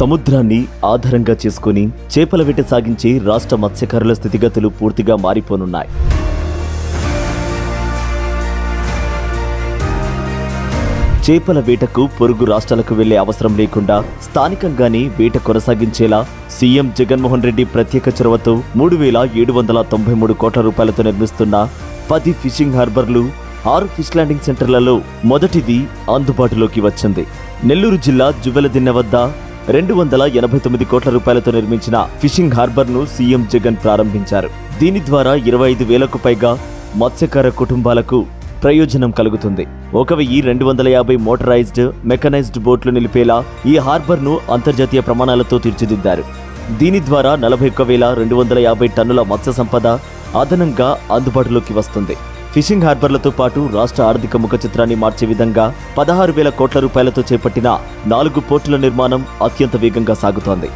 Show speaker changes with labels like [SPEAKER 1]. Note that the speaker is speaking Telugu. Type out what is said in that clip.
[SPEAKER 1] సముద్రాన్ని ఆధారంగా చేసుకుని చేపల వేట సాగించే రాష్ట్ర మత్స్యకారుల స్థితిగతులు పూర్తిగా మారిపోనున్నాయి. చేపల వేటకు పొరుగు రాష్ట్రాలకు వెళ్లే అవసరం లేకుండా స్థానికంగానే వేట కొనసాగించేలా సీఎం జగన్మోహన్ రెడ్డి ప్రత్యేక చొరవతో 3,793 కోట్ల రూపాయలతో నిర్మిస్తున్న 10 ఫిషింగ్ హార్బర్లు 6 ఫిష్ ల్యాండింగ్ సెంటర్లలో మొదటిది అందుబాటులోకి వచ్చింది. నెల్లూరు జిల్లా జువ్వెలదిన్నె వద్ద 289 కోట్ల రూపాయలతో నిర్మించిన ఫిషింగ్ హార్బర్ను సీఎం జగన్ ప్రారంభించారు. దీని ద్వారా 25,000కు పైగా మత్స్యకార కుటుంబాలకు ప్రయోజనం కలుగుతుంది. 1,250 మోటరైజ్డ్, మెకనైజ్డ్ బోట్లు నిలిపేలా ఈ హార్బర్ను అంతర్జాతీయ ప్రమాణాలతో తీర్చిదిద్దారు. దీని ద్వారా 41,250 టన్నుల మత్స్య సంపద అదనంగా అందుబాటులోకి వస్తుంది. ఫిషింగ్ హార్బర్లతో పాటు రాష్ట్ర ఆర్థిక ముఖ చిత్రాన్ని మార్చే విధంగా 16,000 కోట్ల రూపాయలతో చేపట్టిన 4 పోర్టుల నిర్మాణం అత్యంత వేగంగా సాగుతోంది.